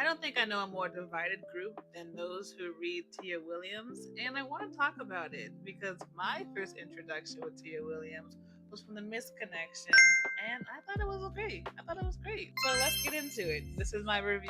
I don't think I know a more divided group than those who read Tia Williams, and I want to talk about it because my first introduction with Tia Williams was from the Misconnection, and I thought it was great. I thought it was great. So let's get into it. This is my review.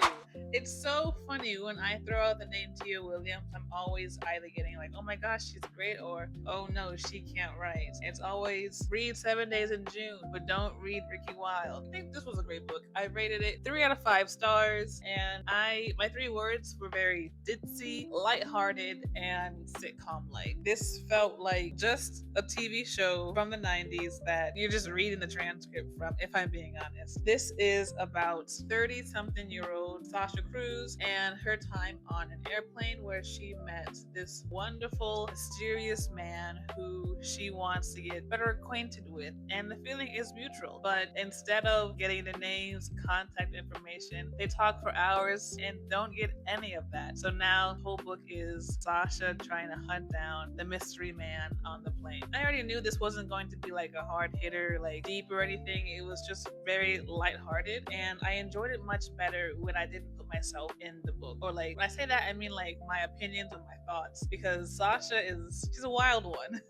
It's so funny when I throw out the name Tia Williams, I'm always either getting like, oh my gosh, she's great, or oh no, she can't write. It's always read 7 Days in June, but don't read Ricky Wilde. I think this was a great book. I rated it 3 out of 5 stars, and my 3 words were very ditzy, lighthearted, and sitcom like. This felt like just a TV show from the 90s that you're just reading the transcript from, if I'm being honest. This is about 30 something year old Sasha Cruz and her time on an airplane where she met this wonderful, mysterious man who she wants to get better acquainted with. And the feeling is mutual. But instead of getting the names, contact information, they talk for hours and don't get any of that. So now the whole book is Sasha trying to hunt down the mystery man on the plane. I already knew this wasn't going to be like a hard hitter, like deep or anything. It was just very lighthearted, and I enjoyed it much better when I didn't put myself in the book. Or like when I say that, I mean like my opinions and my thoughts, because Sasha she's a wild one.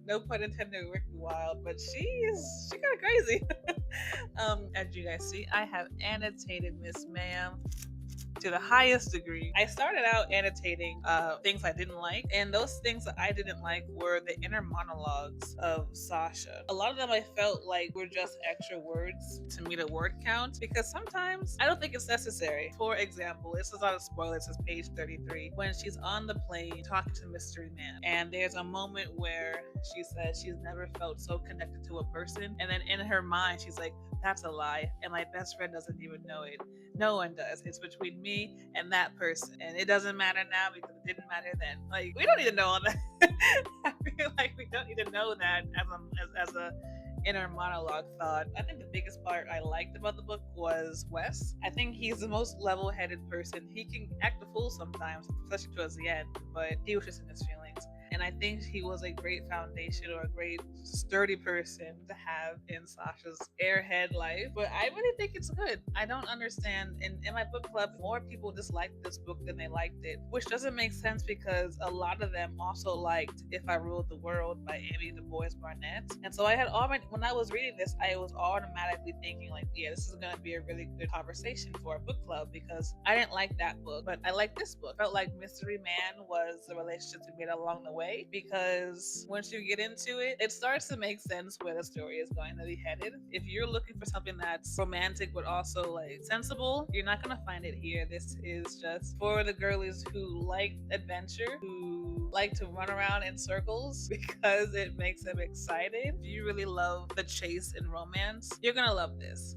No pun intended with wild, but she kind of crazy. As you guys see, I have annotated Miss Ma'am to the highest degree. I started out annotating things I didn't like, and those things that I didn't like were the inner monologues of Sasha. A lot of them I felt like were just extra words to meet a word count, because sometimes I don't think it's necessary. For example, this is not a spoiler, this is page 33, when she's on the plane talking to Mystery Man, and there's a moment where she says she's never felt so connected to a person, and then in her mind she's like, that's a lie, and my best friend doesn't even know it. No one does. It's between me and that person, and it doesn't matter now because it didn't matter then. Like, we don't need to know all that. I feel like we don't need to know that as a inner monologue thought. I think the biggest part I liked about the book was Wes. I think he's the most level-headed person. He can act a fool sometimes, especially towards the end, but he was just in his feelings. And I think he was a great foundation, or a great sturdy person to have in Sasha's airhead life. But I really think it's good. I don't understand. In my book club, more people disliked this book than they liked it, which doesn't make sense because a lot of them also liked If I Ruled the World by Amy DuBois Barnett. And so I had already, when I was reading this, I was automatically thinking like, yeah, this is going to be a really good conversation for a book club, because I didn't like that book, but I liked this book. Felt like Mystery Man was the relationship we made along the way, because once you get into it, it starts to make sense where the story is going to be headed. If you're looking for something that's romantic but also like sensible, you're not gonna find it here. This is just for the girlies who like adventure, who like to run around in circles because it makes them excited. If you really love the chase and romance, you're gonna love this.